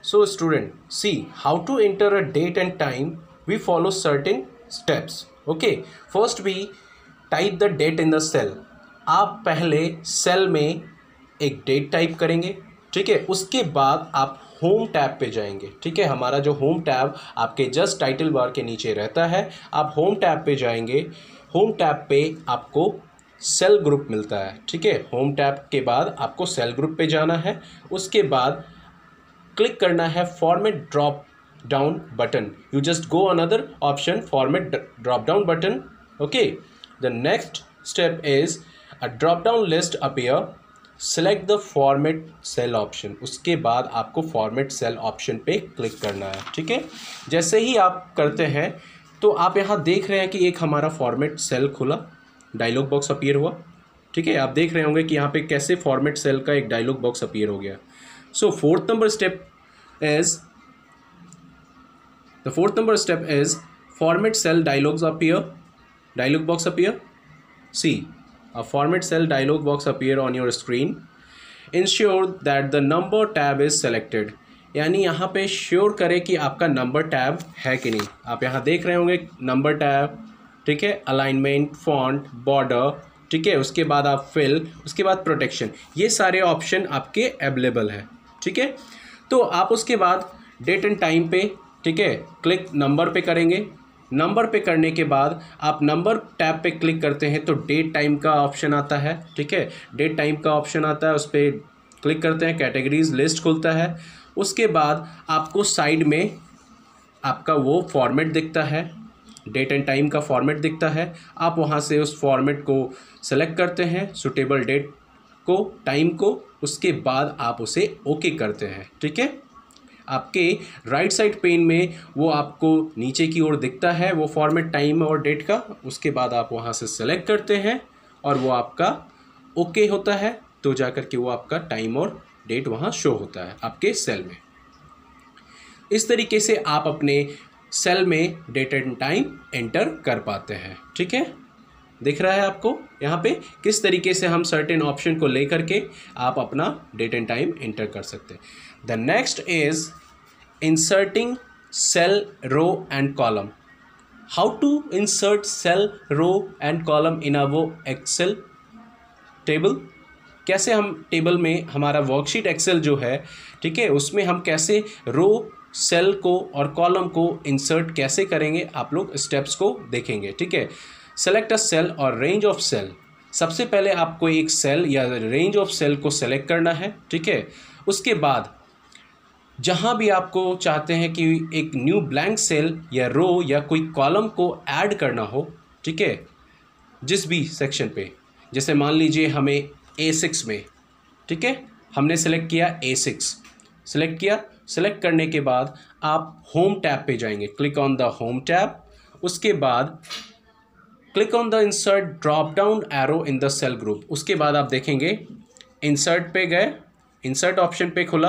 So student, see how to enter a date and time. We follow certain steps. Okay, first we type the date in the cell. आप पहले cell में एक date type करेंगे, ठीक है। उसके बाद आप होम टैब पे जाएंगे, ठीक है। हमारा जो होम टैब आपके जस्ट टाइटल बार के नीचे रहता है, आप होम टैब पे जाएंगे। होम टैब पे आपको सेल ग्रुप मिलता है, ठीक है। होम टैब के बाद आपको सेल ग्रुप पे जाना है। उसके बाद क्लिक करना है format drop down button. You just go another option format drop down button. Okay, the next step is a drop down list appear. Select the format cell option. उसके बाद आपको फॉर्मेट सेल ऑप्शन पे click करना है, ठीक है। जैसे ही आप करते हैं तो आप यहाँ देख रहे हैं कि एक हमारा फॉर्मेट सेल खुला, डायलॉग बॉक्स अपीयर हुआ, ठीक है। आप देख रहे होंगे कि यहाँ पे कैसे फॉर्मेट सेल का एक डायलॉग बॉक्स अपीयर हो गया। So fourth number step is format cell dialogs appear, dialog box appear. See, a format cell dialog box appear on your screen. Ensure that the number tab is selected. यानी यहाँ पे sure करें कि आपका number tab है कि नहीं। आप यहाँ देख रहे होंगे नंबर टैब, ठीक है, अलाइनमेंट, फॉन्ट, बॉर्डर, ठीक है। उसके बाद आप फिल, उसके बाद प्रोटेक्शन, ये सारे ऑप्शन आपके अवेलेबल हैं, ठीक है। तो आप उसके बाद डेट एंड टाइम पे, ठीक है, क्लिक नंबर पे करेंगे। नंबर पे करने के बाद आप नंबर टैब पे क्लिक करते हैं तो डेट टाइम का ऑप्शन आता है, ठीक है। डेट टाइम का ऑप्शन आता है, उस पर क्लिक करते हैं, कैटेगरीज लिस्ट खुलता है। उसके बाद आपको साइड में आपका वो फॉर्मेट दिखता है, डेट एंड टाइम का फॉर्मेट दिखता है। आप वहाँ से उस फॉर्मेट को सेलेक्ट करते हैं, सुटेबल डेट को, टाइम को। उसके बाद आप उसे ओके करते हैं, ठीक है। आपके राइट साइड पेन में वो आपको नीचे की ओर दिखता है, वो फॉर्मेट टाइम और डेट का। उसके बाद आप वहाँ से सेलेक्ट करते हैं और वो आपका ओके होता है, तो जाकर के वो आपका टाइम और डेट वहाँ शो होता है आपके सेल में। इस तरीके से आप अपने सेल में डेट एंड टाइम एंटर कर पाते हैं, ठीक है। दिख रहा है आपको यहाँ पे किस तरीके से हम सर्टेन ऑप्शन को लेकर के आप अपना डेट एंड टाइम एंटर कर सकते हैं। The next is inserting cell row and column. How to insert cell row and column in our Excel table. कैसे हम टेबल में हमारा वर्कशीट एक्सेल जो है, ठीक है, उसमें हम कैसे रो, सेल को और कॉलम को इंसर्ट कैसे करेंगे, आप लोग स्टेप्स को देखेंगे, ठीक है। सेलेक्ट अ सेल और रेंज ऑफ सेल। सबसे पहले आपको एक सेल या रेंज ऑफ सेल को सेलेक्ट करना है, ठीक है। उसके बाद जहां भी आपको चाहते हैं कि एक न्यू ब्लैंक सेल या रो या कोई कॉलम को ऐड करना हो, ठीक है, जिस भी सेक्शन पे, जैसे मान लीजिए हमें A6 में, ठीक है, हमने सेलेक्ट किया A6, सेलेक्ट किया। सेलेक्ट करने के बाद आप होम टैब पे जाएंगे, click on the home tab. उसके बाद click on the insert drop down arrow in the cell group. उसके बाद आप देखेंगे इंसर्ट पे गए, इंसर्ट ऑप्शन पे खुला,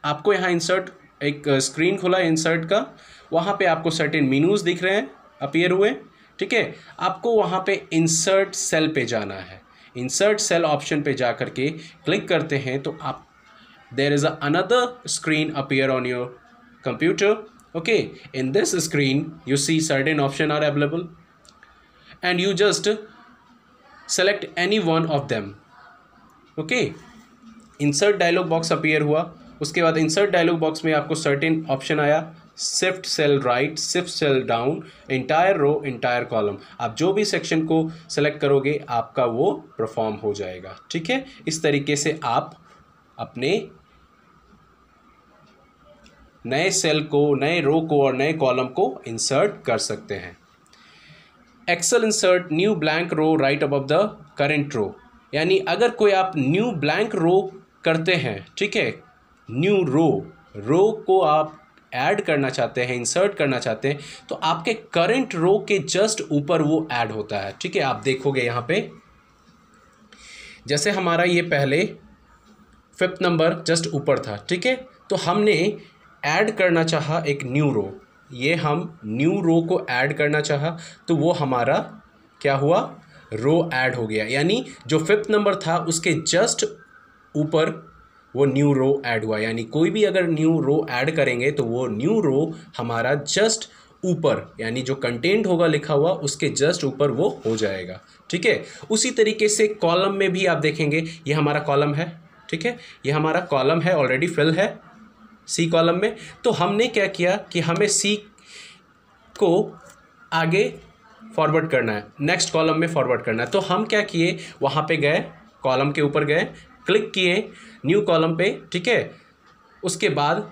आपको यहाँ इंसर्ट एक स्क्रीन खुला इंसर्ट का। वहाँ पे आपको सर्टेन मेनूज दिख रहे हैं, अपीयर हुए, ठीक है। आपको वहाँ पे इंसर्ट सेल पे जाना है। इंसर्ट सेल ऑप्शन पे जा करके क्लिक करते हैं तो आप there is another screen appear on your computer. Okay, in this screen you see certain options are available and you just select any one of them. Okay, insert dialog box appear हुआ। उसके बाद insert dialog box में आपको certain option आया, shift cell right, shift cell down, entire row, entire column। आप जो भी section को सेलेक्ट करोगे आपका वो परफॉर्म हो जाएगा, ठीक है। इस तरीके से आप अपने नए सेल को, नए रो को और नए कॉलम को इंसर्ट कर सकते हैं। Excel insert new blank row right above the current row. यानी अगर कोई आप न्यू ब्लैंक रो करते हैं, ठीक है, न्यू रो को आप ऐड करना चाहते हैं, इंसर्ट करना चाहते हैं, तो आपके करंट रो के जस्ट ऊपर वो ऐड होता है, ठीक है। आप देखोगे यहाँ पे जैसे हमारा ये पहले 5th नंबर जस्ट ऊपर था, ठीक है, तो हमने ऐड करना चाहा एक न्यू रो, ये हम न्यू रो को ऐड करना चाहा तो वो हमारा क्या हुआ, रो ऐड हो गया। यानी जो 5th नंबर था उसके जस्ट ऊपर वो न्यू रो ऐड हुआ, यानी कोई भी अगर न्यू रो ऐड करेंगे तो वो न्यू रो हमारा जस्ट ऊपर, यानी जो कंटेंट होगा लिखा हुआ उसके जस्ट ऊपर वो हो जाएगा। ठीक है, उसी तरीके से कॉलम में भी आप देखेंगे, ये हमारा कॉलम है, ठीक है, ये हमारा कॉलम है, ऑलरेडी फिल है सी कॉलम में। तो हमने क्या किया कि हमें सी को आगे फॉरवर्ड करना है, नेक्स्ट कॉलम में फॉरवर्ड करना है। तो हम क्या किए, वहाँ पे गए, कॉलम के ऊपर गए, क्लिक किए न्यू कॉलम पे, ठीक है। उसके बाद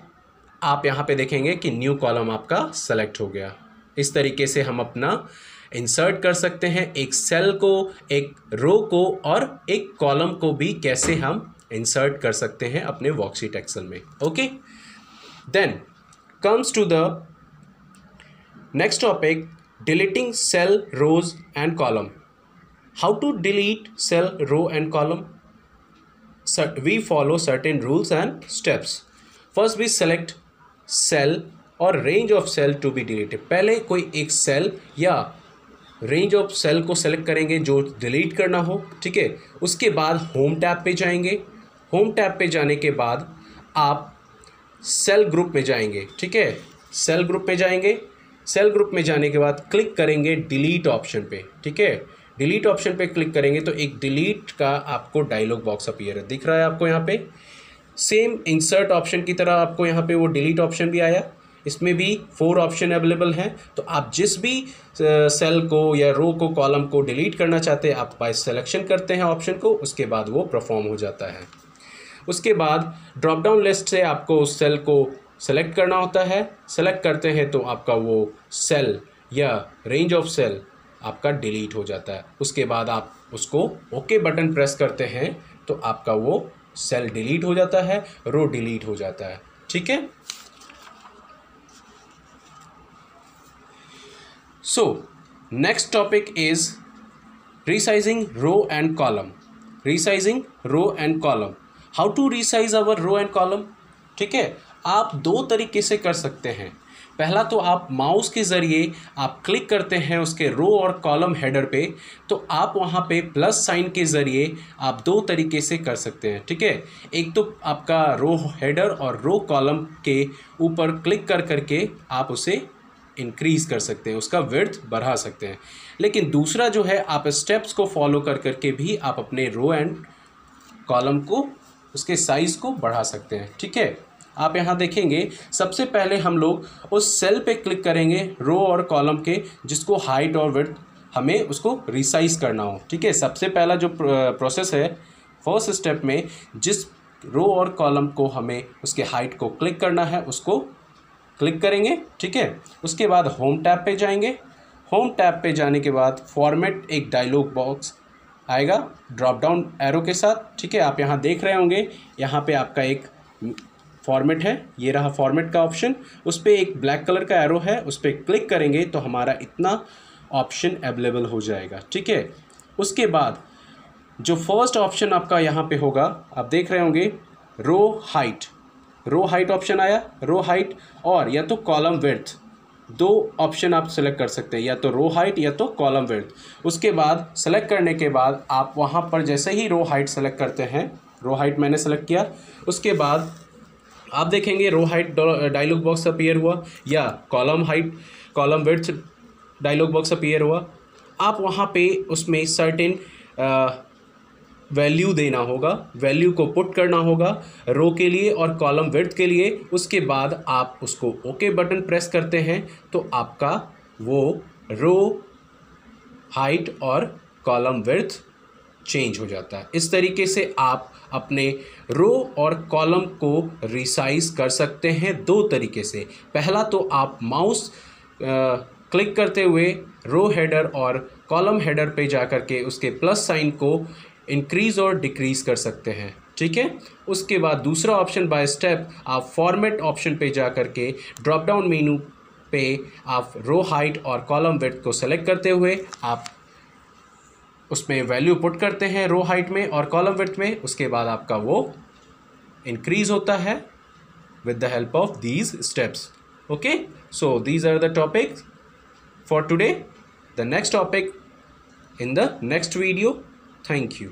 आप यहाँ पे देखेंगे कि न्यू कॉलम आपका सेलेक्ट हो गया। इस तरीके से हम अपना इंसर्ट कर सकते हैं, एक सेल को, एक रो को और एक कॉलम को भी कैसे हम इंसर्ट कर सकते हैं अपने वर्कशीट एक्सेल में। Okay, then comes to the next topic, deleting cell, rows and column. How to delete cell, row and column? We follow certain rules and steps. First we select cell और range of cell to be deleted. पहले कोई एक cell या range of cell को select करेंगे जो delete करना हो, ठीक है। उसके बाद होम टैब पे जाएंगे, होम टैब पे जाने के बाद आप सेल ग्रुप में जाएंगे, ठीक है, सेल ग्रुप में जाएंगे। सेल ग्रुप में जाने के बाद क्लिक करेंगे डिलीट ऑप्शन पे, ठीक है। डिलीट ऑप्शन पे क्लिक करेंगे तो एक डिलीट का आपको डायलॉग बॉक्स अपीयर दिख रहा है आपको यहाँ पे। सेम इंसर्ट ऑप्शन की तरह आपको यहाँ पे वो डिलीट ऑप्शन भी आया। इसमें भी 4 ऑप्शन अवेलेबल हैं। तो आप जिस भी सेल को या रो को, कॉलम को डिलीट करना चाहते हैं, आप बाय सिलेक्शन करते हैं ऑप्शन को, उसके बाद वो परफॉर्म हो जाता है। उसके बाद ड्रॉप डाउन लिस्ट से आपको उस सेल को सेलेक्ट करना होता है। सेलेक्ट करते हैं तो आपका वो सेल या रेंज ऑफ सेल आपका डिलीट हो जाता है। उसके बाद आप उसको ओके बटन प्रेस करते हैं तो आपका वो सेल डिलीट हो जाता है, रो डिलीट हो जाता है, ठीक है। So next topic is resizing row and column. Resizing row and column, how to resize our row and column, ठीक है। आप 2 तरीके से कर सकते हैं। पहला तो आप माउस के ज़रिए आप क्लिक करते हैं उसके रो और कॉलम हेडर पे, तो आप वहाँ पे प्लस साइन के ज़रिए आप 2 तरीके से कर सकते हैं, ठीक है। एक तो आपका रो हेडर और रो कॉलम के ऊपर क्लिक कर करके आप उसे इंक्रीज़ कर सकते हैं, उसका विड्थ बढ़ा सकते हैं। लेकिन दूसरा जो है, आप स्टेप्स को फॉलो कर करके भी आप अपने रो एंड कॉलम को, उसके साइज़ को बढ़ा सकते हैं, ठीक है। आप यहाँ देखेंगे, सबसे पहले हम लोग उस सेल पे क्लिक करेंगे रो और कॉलम के, जिसको हाइट और विड्थ हमें उसको रिसाइज करना हो, ठीक है। सबसे पहला जो प्रोसेस है, फर्स्ट स्टेप में जिस रो और कॉलम को हमें उसके हाइट को क्लिक करना है उसको क्लिक करेंगे, ठीक है। उसके बाद होम टैब पे जाएंगे। होम टैब पे जाने के बाद फॉर्मेट, एक डायलॉग बॉक्स आएगा ड्रॉप डाउन एरो के साथ, ठीक है। आप यहाँ देख रहे होंगे, यहाँ पे आपका एक फॉर्मेट है, ये रहा फॉर्मेट का ऑप्शन। उस पर एक ब्लैक कलर का एरो है, उस पर क्लिक करेंगे तो हमारा इतना ऑप्शन अवेलेबल हो जाएगा, ठीक है। उसके बाद जो फर्स्ट ऑप्शन आपका यहाँ पे होगा, आप देख रहे होंगे row height, row height option आया। रो हाइट और या तो कॉलम विड्थ, 2 ऑप्शन आप सेलेक्ट कर सकते हैं, या तो रो हाइट या तो कॉलम विड्थ। उसके बाद सेलेक्ट करने के बाद आप वहाँ पर जैसे ही रो हाइट सेलेक्ट करते हैं, रो हाइट मैंने सेलेक्ट किया, उसके बाद आप देखेंगे row height dialog box appear हुआ या column height, column width dialog box appear हुआ। आप वहाँ पे उसमें सर्टेन वैल्यू देना होगा, वैल्यू को पुट करना होगा रो के लिए और कॉलम विड्थ के लिए। उसके बाद आप उसको ओके बटन प्रेस करते हैं तो आपका वो रो हाइट और कॉलम विड्थ चेंज हो जाता है। इस तरीके से आप अपने रो और कॉलम को रिसाइज कर सकते हैं 2 तरीके से। पहला तो आप माउस क्लिक करते हुए रो हेडर और कॉलम हेडर पे जा कर के उसके प्लस साइन को इंक्रीज़ और डिक्रीज़ कर सकते हैं, ठीक है। उसके बाद दूसरा ऑप्शन बाय स्टेप, आप फॉर्मेट ऑप्शन पे जा कर के ड्रॉप डाउन मेनू पे आप रो हाइट और कॉलम विड्थ को सेलेक्ट करते हुए आप उसमें वैल्यू पुट करते हैं रो हाइट में और कॉलम विड्थ में। उसके बाद आपका वो इंक्रीज़ होता है with the help of these steps. Okay, so these are the topics for today. The next topic in the next video. Thank you.